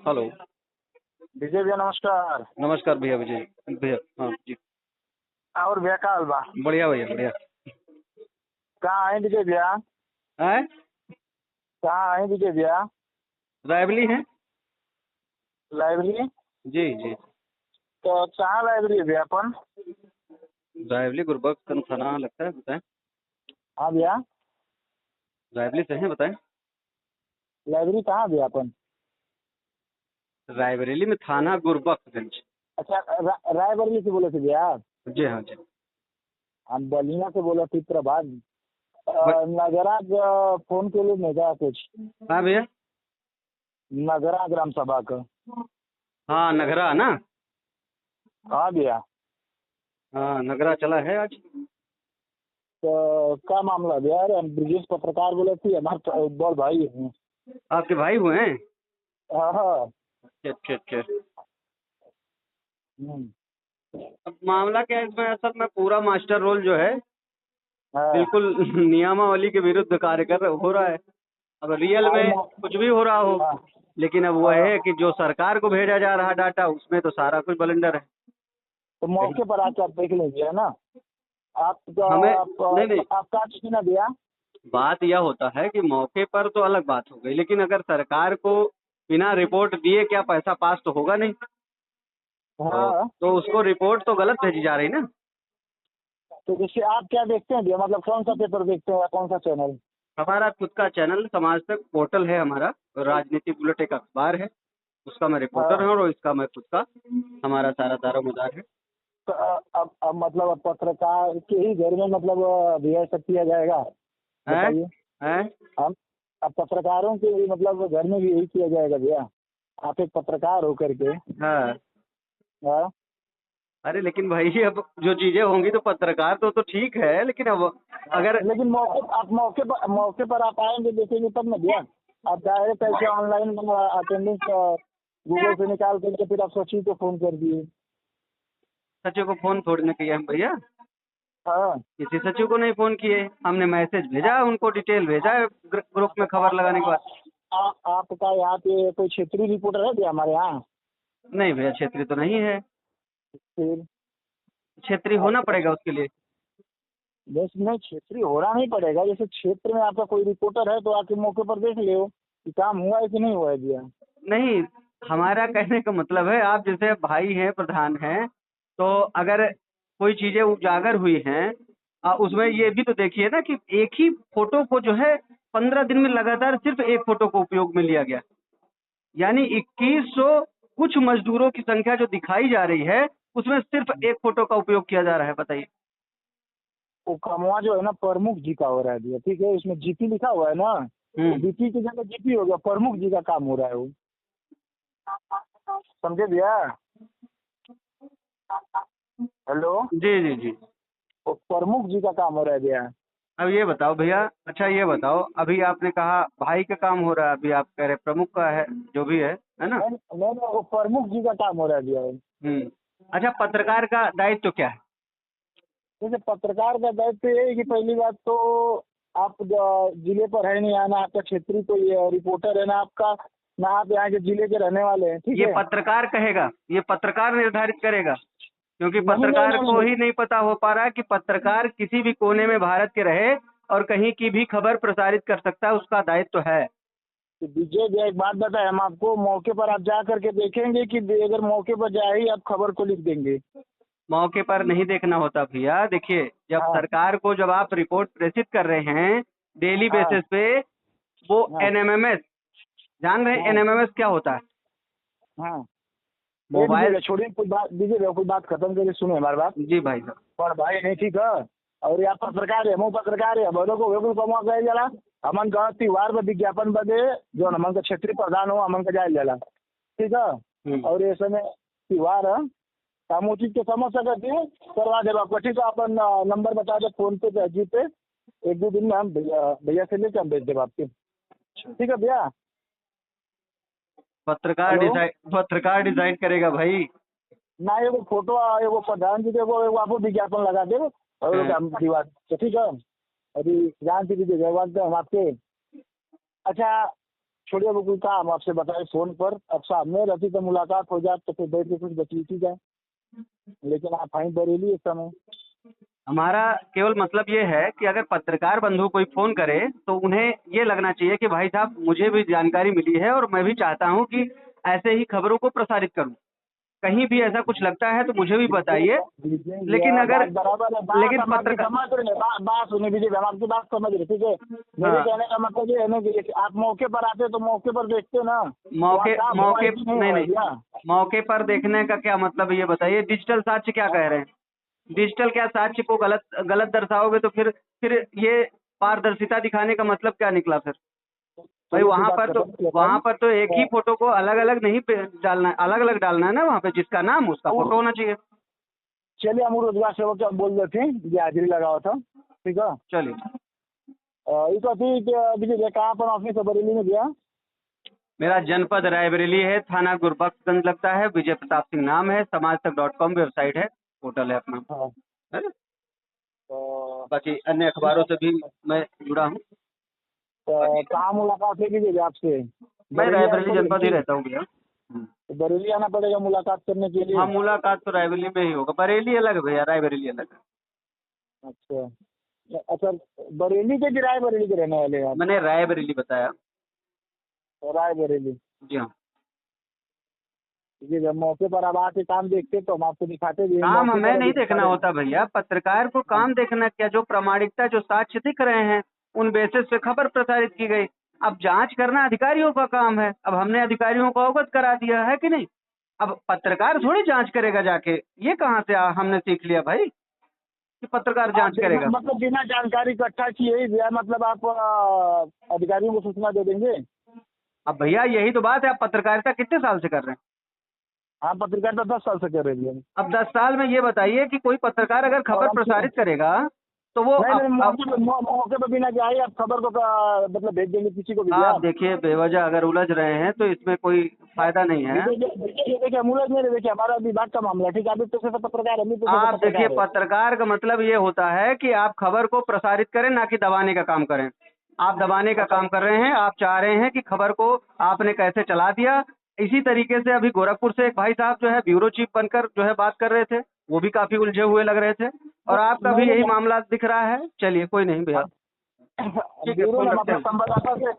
Hello. विजय भैया नमस्कार। नमस्कार भैया विजय भैया। हाँ जी। और भैया का हाल बा? बढ़िया भैया बढ़िया। कहाँ आए विजय भैया? हैं? कहाँ आए विजय भैया? रायबली है। लाइब्रेरी? जी जी। तो कहाँ लाइब्रेरी है भैया अपन? रायबली गुरबख्श थाना लगता है, बताएं। हाँ भैया, रायबली से हैं, बताएं। लाइब्रेरी कहाँ भैया अपन? रायबरेली में थाना गुरबख्शगंज। अच्छा, रायबरेली से बोले थे भैया? जी हाँ जी। हम बलिया से बोले थे प्रभात। ब- नगराज फोन के लिए नहीं था कुछ? हाँ भैया। नगरा ग्राम सभा का। हाँ नगरा ना। हाँ भैया। हाँ नगरा चला है आज। तो क्या मामला भैया? अरे हम ब्रिजेश पत्रकार बोले थे, हमारे बड़ भाई हैं। आपके भाई हुए हैं? हाँ हाँ। अच्छा अच्छा। हम्म, अब मामला क्या है इसमें, असल में पूरा मास्टर रोल जो है हाँ। बिल्कुल नियमावली के विरुद्ध कार्य हो रहा है। अब रियल और में कुछ भी हो रहा हो, हाँ लेकिन अब वह हाँ। है कि जो सरकार को भेजा जा रहा डाटा उसमें तो सारा कुछ बलंडर है। तो कहीं मौके पर आके आप देख लीजिए, है ना? हमें नहीं नहीं, आप का ना भैया? बात यह होता है कि मौके पर तो अलग बात हो गई, लेकिन अगर सरकार को बिना रिपोर्ट दिए क्या पैसा पास तो होगा नहीं। हाँ। तो उसको रिपोर्ट तो गलत भेजी जा रही ना। तो जैसे आप क्या देखते हैं भैया, मतलब कौन सा पेपर देखते हैं या कौन सा चैनल? हमारा खुद का चैनल समाज तक पोर्टल है हमारा, राजनीति बुलेट एक अखबार है, उसका मैं रिपोर्टर हाँ। हूँ और इसका मैं खुद का, हमारा सारा दारोमदार है। तो अब मतलब अब पत्रकार के ही घर में मतलब भैया सब किया जाएगा? हैं? बताइए। हैं? हम अब पत्रकारों के भी मतलब घर में भी यही किया जाएगा भैया? आप एक पत्रकार हो करके। हाँ। हाँ। अरे लेकिन भाई अब जो चीजें होंगी तो पत्रकार तो ठीक है, लेकिन अब अगर लेकिन मौके पर आप आएंगे देखेंगे तब ना भैया। आप डायरेक्ट ऐसे ऑनलाइन अटेंडेंस गूगल से निकाल करके फिर आप सचिव को फोन कर दिए। सचिव को फोन थोड़ी ना किया हम भैया, हाँ। किसी सचिव को नहीं फोन किए, हमने मैसेज भेजा उनको, डिटेल भेजा है ग्रुप में खबर लगाने के बाद। आपका यहाँ पे कोई क्षेत्रीय रिपोर्टर है भैया हमारे यहाँ? नहीं भैया क्षेत्रीय तो नहीं है, फिर क्षेत्रीय होना आपका पड़ेगा उसके लिए। बस नहीं, क्षेत्रीय होना नहीं पड़ेगा। जैसे क्षेत्र में आपका कोई रिपोर्टर है तो आके मौके पर देख ले कि काम हुआ है कि नहीं हुआ है भैया। नहीं, हमारा कहने का मतलब है आप जैसे भाई हैं, प्रधान हैं, तो अगर कोई चीजें उजागर हुई हैं, उसमें ये भी तो देखिए ना कि एक ही फोटो को जो है 15 दिन में लगातार सिर्फ एक फोटो को उपयोग में लिया गया, यानी 2100 कुछ मजदूरों की संख्या जो दिखाई जा रही है उसमें सिर्फ एक फोटो का उपयोग किया जा रहा है, बताइए। वो कमवा जो है ना प्रमुख जी का हो रहा है भैया, ठीक है? इसमें जीपी लिखा हुआ है ना, तो हम्म। बीपी की जगह जीपी हो गया, प्रमुख जी का काम हो रहा है वो। समझे भैया? हेलो? जी जी जी। वो प्रमुख जी का काम हो रहा है भैया। अब ये बताओ भैया, अच्छा ये बताओ, अभी आपने कहा भाई का काम हो रहा है, अभी आप कह रहे प्रमुख का है, जो भी है ना। नहीं नहीं नहीं, वो प्रमुख जी का काम हो रहा है भैया। हम्म। अच्छा, पत्रकार का दायित्व तो क्या है? जैसे पत्रकार का दायित्व ये है कि पहली बात तो आप जिले पर है नहीं आना, आपका क्षेत्रीय कोई रिपोर्टर है ना आपका, ना आप यहाँ के जिले के रहने वाले हैं, ठीक ये है? पत्रकार कहेगा, ये पत्रकार निर्धारित करेगा, क्योंकि नहीं नहीं पत्रकार नहीं को नहीं। ही नहीं पता हो पा रहा है कि पत्रकार किसी भी कोने में भारत के रहे और कहीं की भी खबर प्रसारित कर सकता है, उसका दायित्व तो है। तो विजय भैया एक बात बताए, हम आपको मौके पर आप जा करके देखेंगे कि अगर मौके पर जाए ही आप खबर को लिख देंगे? मौके पर नहीं देखना होता भैया, देखिए जब हाँ सरकार को जब आप रिपोर्ट प्रेषित कर रहे हैं डेली हाँ बेसिस पे, वो हाँ एनएमएमएस, जान रहे हैं हाँ एनएमएमएस क्या होता है? हाँ। ये विजय मोबाइल। भैया छोड़िए, कोई बात विजय भैया कोई बात खत्म करके सुने हमारी बात। जी भाई साहब। पर भाई नहीं ठीक है। और यहाँ पत्रकार है, मुँह पत्रकार है, बोलो को वेगुल कमा गए जला। हमन का त्योहार में विज्ञापन बदे जो हमन का क्षेत्रीय प्रधान हो हमन का जाए जला, ठीक है? और ये समय त्योहार है, हम वो चीज के समझ सकते हैं, करवा दे आपको, ठीक है? अपन नंबर बता दे फोन पे या जी पे, एक दो दिन में हम भैया से लेके हम भेज देव आपके, ठीक है भैया? हेलो? पत्रकार डिसाइड करेगा भाई। ना एगो फोटो एगो प्रधान जी के एगो आपको विज्ञापन लगा देव और हाँ। हम दीवार, तो ठीक है? अभी जान दीजिए जवाब दे हम आपके। अच्छा, छोड़िए वो कोई काम आपसे बताए फोन पर, अब सामने रहती तो मुलाकात हो जाए तो फिर बैठ के कुछ बतलीती जाए, लेकिन आप हैं बरेली इस समय। हमारा केवल मतलब ये है कि अगर पत्रकार बंधु कोई फोन करे तो उन्हें ये लगना चाहिए कि भाई साहब मुझे भी जानकारी मिली है और मैं भी चाहता हूँ कि ऐसे ही खबरों को प्रसारित करूँ। कहीं भी ऐसा कुछ लगता है तो मुझे भी बताइए। लेकिन अगर बराबर है, लेकिन बात हम आपकी पत्रकार समझ रहे हैं, बात सुनिए विजय, हम आपकी बात समझ रहे, ठीक है। मेरे हाँ। कहने का मतलब ये है ना कि आप मौके पर आते तो मौके पर देखते ना, मौके वहाँ काम हुआ मौके है कि नहीं नहीं हुआ है नहीं, भैया? मौके पर देखने का क्या मतलब है ये बताइए। डिजिटल साक्ष्य क्या कह रहे हैं? डिजिटल क्या साक्ष्य को गलत गलत दर्शाओगे तो फिर ये पारदर्शिता दिखाने का मतलब क्या निकला फिर? भाई चलिए कोई बात करते हैं, वहां पर तो एक ही तो फोटो को अलग अलग नहीं डालना है, अलग अलग डालना है ना। वहाँ पे जिसका नाम उसका फोटो होना चाहिए। चलिए हम रोजगार सेवक क्या बोल रहे थे, ये हाजिरी लगाओ था, ठीक है। चलिए, ये तो थी कि विजय भैया कहाँ पर ऑफिस है बरेली में भैया? मेरा जनपद रायबरेली है, थाना गुरबख्शगंज लगता है, विजय प्रताप सिंह नाम है, समाजतक.com वेबसाइट है, पोर्टल है अपना, हाँ, है ना। तो बाकी अन्य अखबारों से भी मैं जुड़ा हूँ। बाकी कहाँ मुलाकात है विजय भैया आपसे? मैं बरेली आना रायबरेली जनपद ही पड़ेगा, रहता हूँ भैया। तो बरेली आना पड़ेगा मुलाकात करने के लिए। हाँ, मुलाकात तो रायबरेली में ही होगा। बरेली अलग है भैया, रायबरेली अलग है। अच्छा अच्छा, बरेली के कि रायबरेली के रहने वाले हैं आप? मैंने रायबरेली बताया। रायबरेली, जी हाँ। जी जब मौके पर अब आके काम देखते तो हम आपको दिखाते भी हैं, काम मौके हमें पर नहीं अभी देखना होता भैया, पत्रकार को काम देखना क्या। जो प्रामाणिकता, जो साक्ष्य दिख रहे हैं उन बेसिस पे खबर प्रसारित की गई। अब जांच करना अधिकारियों का काम है। अब हमने अधिकारियों को अवगत करा दिया है कि नहीं। अब पत्रकार थोड़ी जांच करेगा जाके। ये कहाँ से हमने सीख लिया भाई कि पत्रकार आप जांच करेगा। मतलब बिना जानकारी इकट्ठा किए ही भैया, मतलब आप अधिकारियों को सूचना दे देंगे? अब भैया यही तो बात है। आप पत्रकारिता कितने साल से कर रहे हैं? हाँ, पत्रकारिता 10 साल से कर रही है। अब 10 साल में ये बताइए कि कोई पत्रकार अगर और खबर हम प्रसारित करेगा तो वो नहीं नहीं, अब मौके पर बिना जाए आप खबर को मतलब भेज देंगे किसी को भी आप भैया? देखिए, बेवजह अगर उलझ रहे हैं तो इसमें कोई फायदा नहीं है। देखिए हम उलझ नहीं रहे, देखिए हमारा विभाग का मामला है, ठीक है। अभी तो से पत्रकार है, अभी तो से आप देखिए, पत्रकार है। पत्रकार का मतलब ये होता है कि आप खबर को प्रसारित करें, ना कि दबाने का काम करें। आप दबाने का अच्छा, काम कर रहे हैं। आप चाह रहे हैं कि खबर को आपने कैसे चला दिया। इसी तरीके से अभी गोरखपुर से एक भाई साहब जो है ब्यूरो चीफ बनकर जो है बात कर रहे थे, वो भी काफी उलझे हुए लग रहे थे। और आपका भी नहीं यही नहीं, मामला दिख रहा है। चलिए, कोई नहीं भैया, ठीक है, ब्यूरो फोन ने हम रखते अपना हैं। संवाददाता से